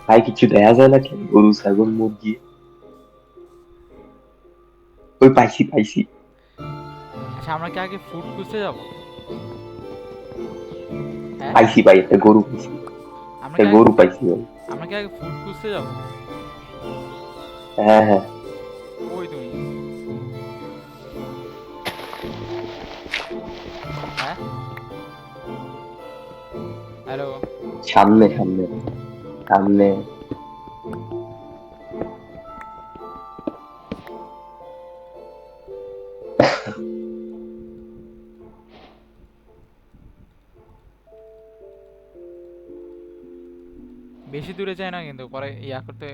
ভাই কিছু দেখা যায় না কেন? গরু ছাগল মুরগি। ওই পাইছি পাইছি। আচ্ছা, আমরা কি আগে ফুড খুঁজতে যাব? হ্যাঁ, পাইছি ভাই, একটা গরু পাইছি। আমরা একটা কি আগে গরু পাইছি ভাই। আমরা কি আগে ফুড খুঁজতে যাব? হ্যাঁ হ্যাঁ। কই তুমি? হ্যাঁ, হ্যালো। সামনে সামনে সামনে। বেশি দূরে যাই না কিন্তু, পরে ইয়া করতে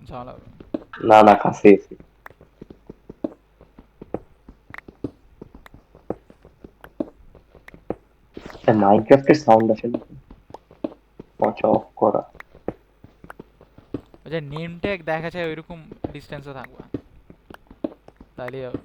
ঝামেলা হবে। না না, কাছে এসে। মাইনক্রাফটের সাউন্ড আসে না? আচ্ছা, অফ করা। ওই যে নেম ট্যাগ দেখা যায় ওইরকম ডিস্টেন্সে থাকবা, তাইলেই হবে।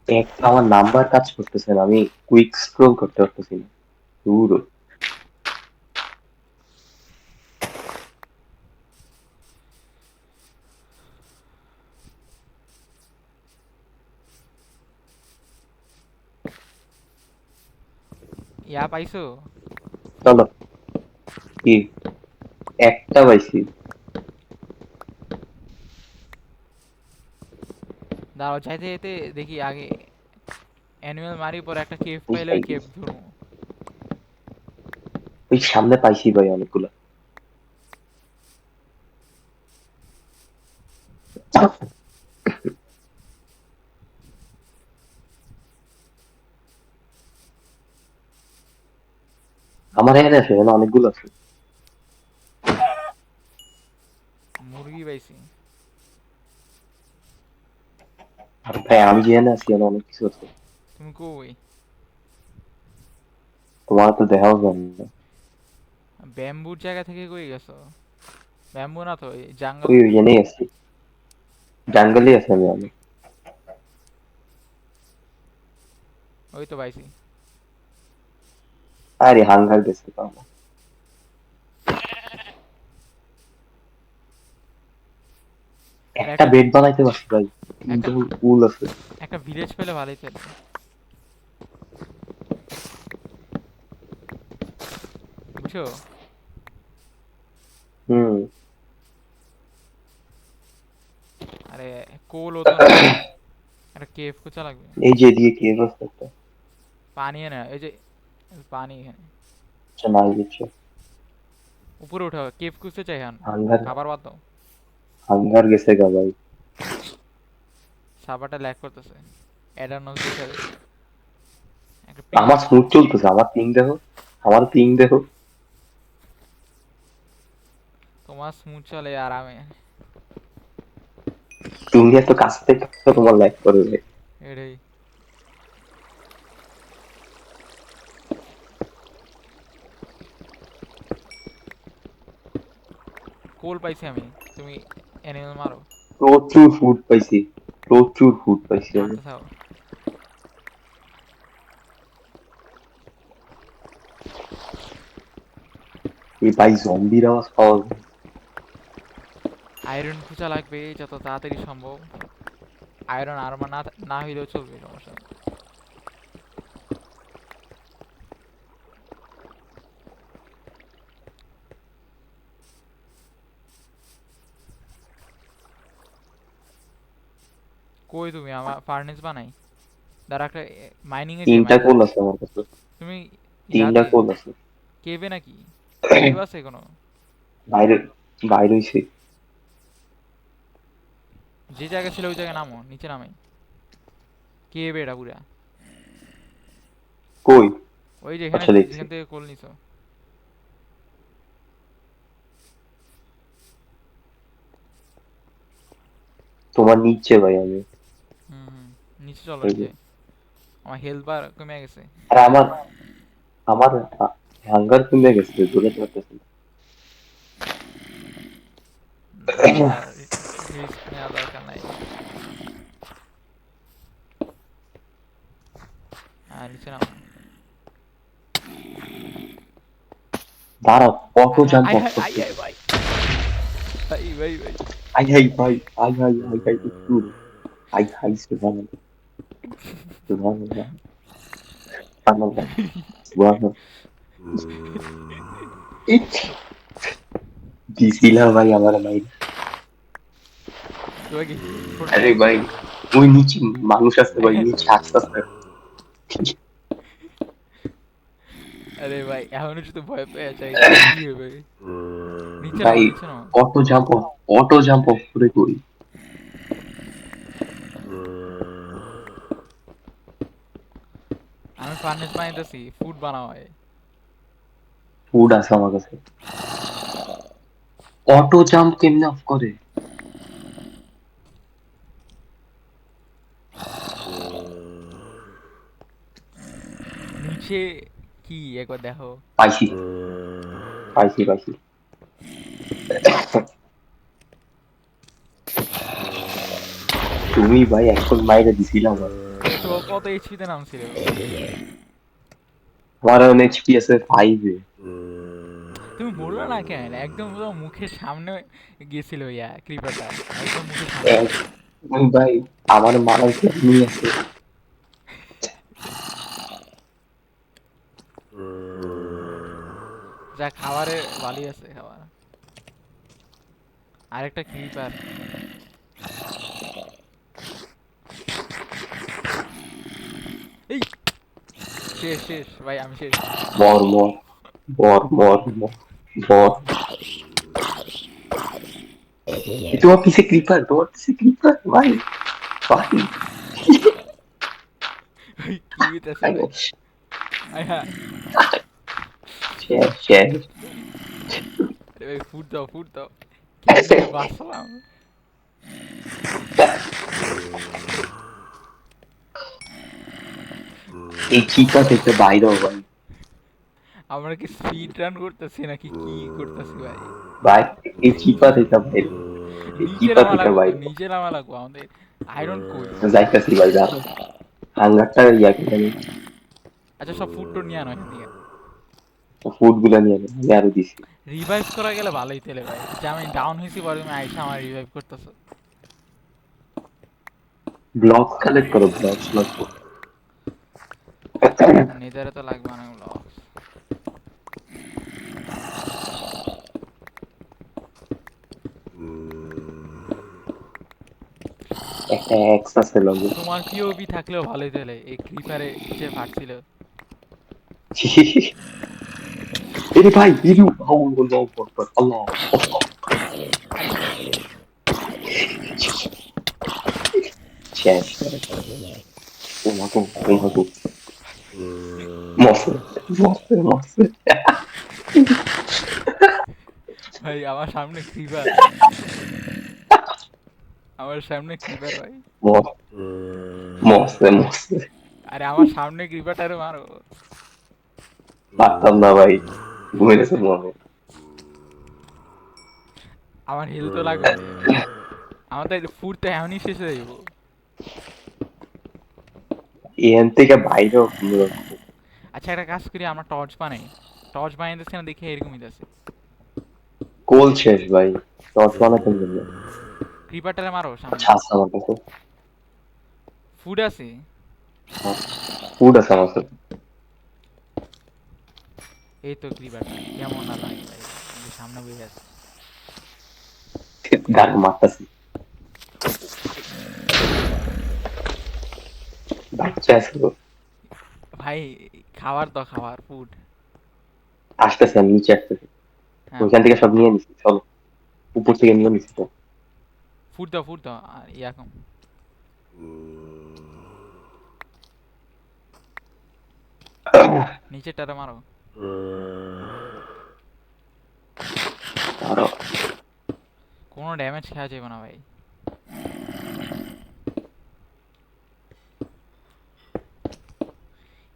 একটা আমার নাম্বার কাজ করতেছে না, আমি কুইক স্ক্রল করতে পারতেছি না। দূর। ইয়া পাইছো? ফুড। চলো। কি? একটা পাইছি। দাঁড়াও, যাইতে যেতে দেখি আগে অ্যানিমেল মারি, পরে একটা কেভ ওই পাইলে ওই কেভ পাইছি। ধরবো। ওই সামনে পাইছি ভাই অনেকগুলো। আমার এখানে আছে, এখানে অনেকগুলো আছে। মুরগি পাইছি। আর ভাই আমি যেখানে আছি এখানে অনেক কিছু আছে। তুমি কই? তোমার তো দেখাও যায় না। ব্যাম্বুর জায়গা থেকে কই গেছো? ব্যাম্বু না তো, এই জাঙ্গল। ওই ওইখানেই আছি। জঙ্গলে আছে আমি অনেক। ওই তো পাইছি। আরে হাঙ্গার গেছে তো আমার। আর একটা একটা বেড বানাইতে পারছি ভাই। একটা কিন্তু উল আছে। একটা ভিলেজ পেলে ভালোই তো। বুঝছো? হুম। আরে কোলও তো নাই, একটা কেভ খোঁজা লাগবে। এই যে এদিকে কেভ আছে একটা। পানি এনে, এই যে পানি এখানে। আচ্ছা, নাই দিচ্ছে। উপরে উঠা, কেভ খুঁজতে চাই এখন। হাঙ্গার। খাবার বাদ দাও। হাঙ্গার গেছে গা ভাই। সার্ভারটা ল্যাগ করতেছে। অ্যাডানোস দেখা যাচ্ছে। একটা পিং আমার দিলাম। স্মুথ চলতেছে, আমার পিং দেখো। আমার পিং দেখো। তোমার স্মুথ চলে আরামে। তুমি এত কাছ থেকে তোমার লাইক করে ভাই। এটাই। কোল পাইছি আমি। তুমি অ্যানিমেল মারো। প্রচুর ফুড পাইছি। প্রচুর ফুড পাইছি আমি। মারতে থাকো। এই ভাই জম্বির আওয়াজ পাওয়া যায়। আয়রন খোঁজা লাগবে যত তাড়াতাড়ি সম্ভব। আয়রন আর্মার না না হইলেও চলবে, সমস্যা নেই। কই তুমি? আমার ফার্নেস বানাই। দাঁড়া, একটা মাইনিং এ যাই, তিনটা মাইনিং। কোল আছে আমার কাছে। তুমি তিনটা ইয়াতে কোল আছে। কেভে নাকি? কেভ আছে কোনো? বাইরে। বাইরে হইছে। যে জায়গা ছিল ওই জায়গায় নামো, নিচে নামাই। কেভ এটা পুরা। কই? ওই যেখানে, আচ্ছা, দেখছি। যেখান থেকে কোল নিছো। তোমার নিচে ভাই আমি। হুম হুম, নিচে চলো, এই যে। নিচে। আমার হেলথ বার কমে গেছে। আর আমার আমার হাঙ্গার কমে গেছে, দৌড়াতে পারতেছি না। ভাই আর রিস্ক নেওয়া দরকার নাই। আর নিচে নামো। দাঁড়াও, অটো হ্যাঁ হ্যাঁ jump I of hi I করতে। আই ভাই ভাই ভাই ভাই আই হাই ভাই, আই হাই একটু, আই হাই সুবহানাল্লাহ, সুবহানাল্লাহ, সুবহানাল্লাহ, সুবহানাল্লাহ। দিছিলা ভাই আমার ভাই। তোমাকে করতে আরে ভাই, ওই নিচে মানুষ আছে ভাই, নিচে আসতে আসতে। আরে ভাই এখনো যদি ভয় পেয়ে যাই কি হবে? নিচে নামো ভাই নিচে নামো। Auto jump off, auto jump off করে করি। আমি ফার্নেস বানাইতেছি, ফুড বানাও হয়। ফুড আছে আমার কাছে। অটো জাম্প কেমনে অফ করে? নিচে কি একবার দেখো। পাইছি, পাইছি। তুমি ভাই এখন মাইরে দিছিলাম আমার। তো কত এইচপিতে নামছিল? আমার এইচপি আছে 5 এ। তুমি মরলা না কেন? একদম পুরো মুখের সামনে গেছিল ইয়া ক্রিপারটা, একদম মুখের সামনে। ভাই আমার মারার প্ল্যানিং আছে। যা খাবারে ভালোই আছে খাবার। আরেকটা ক্রিপার। এই শেষ শেষ ভাই আমি শেষ। মর মর মর। তোমার পিছে ক্রিপার, তোমার পিছে ক্রিপার ভাই, ভাই। ভাই কি হইতাছে ভাই? আয় হ্যাঁ। শেষ। আরে ভাই ফুড দাও ফুড দাও। কেমনে যে বাঁচলাম। এই চিকা থেকে বাইরে ভাই। আমরা কি স্পিড রান করতেছি নাকি কি করতেছি ভাই? ভাই এই চিপা থেকে বাইরে, এই নিচে চিপা নামা থেকে লাগবো, বাইরে। নিচে নামা লাগবো আমাদের। আয়রন কই? যাইতাছি ভাই, দাঁড়াও। হাঙ্গারটা ইয়া করে নি, আচ্ছা সব ফুড তো নিয়ে আনো এখান থেকে। ফুড গুলা নিয়ে নে, আমি আরো দিছি। রিভাইভ করা গেলে ভালোই তেলে ভাই, যে আমি ডাউন হয়েছি পরে তুমি আইসা আমার রিভাইভ করতেছো। ব্লক কালেক্ট করো, ব্লক লাগবো। নেদারে তো লাগবে না ওগুলো। একটা এক্স আছে লগে। তোমার পিওবি থাকলেও ভালোই তেলে, এই ক্রিপারে নিচে ফাটছিল। এরে ভাই, ইরু আল্লাহু আকবার, আল্লাহ। আরে শেষ। ও মাগো, ও মাগো। মরছে, মরছে। ভাই আমার সামনে ক্রিপার, আমার সামনে ক্রিপার ভাই। মর- মরছে। আরে আমার সামনে ক্রিপারটারে মারো। পারতাম না ভাই, ঘুমিয়ে গেছে মনে। আমার হেলথ তো লাগবে। আমার তো ফুড তো এমনই শেষ হয়ে যাবো। এখান থেকে বাইরেও কোনো আচ্ছা একটা কাজ করি, আমরা টর্চ বানাই। টর্চ বানিয়ে দিচ্ছি না দেখে এরকমই আছে। কোল শেষ ভাই, টর্চ বানাতে জন্য। ক্রিপারটারে মারো সামনে। আচ্ছা আছে আমার কাছে, ফুড আছে। ফুড আছে আমার কাছে। এই তো ক্রিপারটা কেমন না লাগে ভাই, এই যে সামনে বসে আছে। গান মারতাছি, বাচ্চা আছে তো। ভাই খাবার তো খাবার ফুড। আসতেছে, আমি নিচে আসতেছে। হ্যাঁ ওইখান থেকে সব নিয়ে নিছি, চলো। উপর থেকে নিয়ে নিছি তো। ফুড দাও আর ইয়াকম। নিচেরটারে মারো। আরো কোনো ড্যামেজ খাওয়া যাবে না ভাই।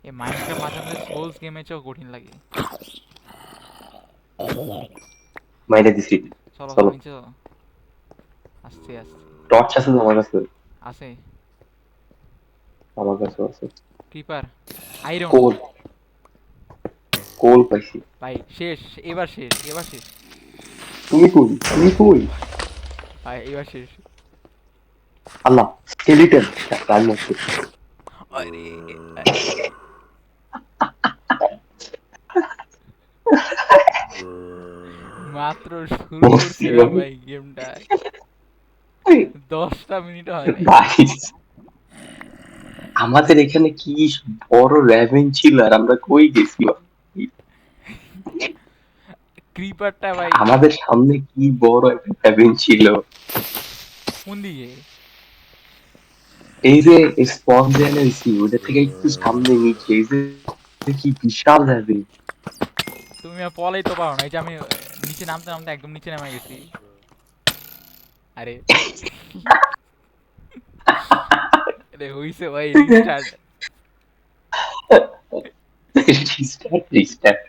এই মাইনক্রাফট মাঝে মাঝে সোলস গেমের চেয়েও কঠিন লাগে। মাইরে দিছি। চলো চলো, নিচে চলো। আস্তে আস্তে। টর্চ আছে তো আমার কাছে? আছে। আমার কাছে আছে। ক্রিপার। আয়রন। কোল, কোল পাইছি। ভাই শেষ। এবার শেষ, এবার শেষ। তুমি কই, তুমি কই? ভাই এবার শেষ। আল্লাহ, স্কেলিটন রান মারছে। আরে আরে, মাত্র শুরু মরছি করছিলাম আমি। ভাই গেমটা, 10টা মিনিট হয় নাই। ভাই, আমাদের এখানে কি বড় র্যাভেন ছিল আর আমরা কই গেছি ভাই? ক্রিপারটা ভাই আমাদের সামনে কি বড় একটা র্যাভেন ছিল। কোন দিকে? এই যে স্পন দেয়ালে হইছি ওটা থেকে একটু সামনে নিচে এই যে কি বিশাল র্যাভেন। তুমি আর পলাই তো পারো না, এই যে আমি নিচে নামতে নামতে একদম নিচে নেমে গেছি। আরে আরে হইছে ভাই, রিস্টার্ট। Restart, restart.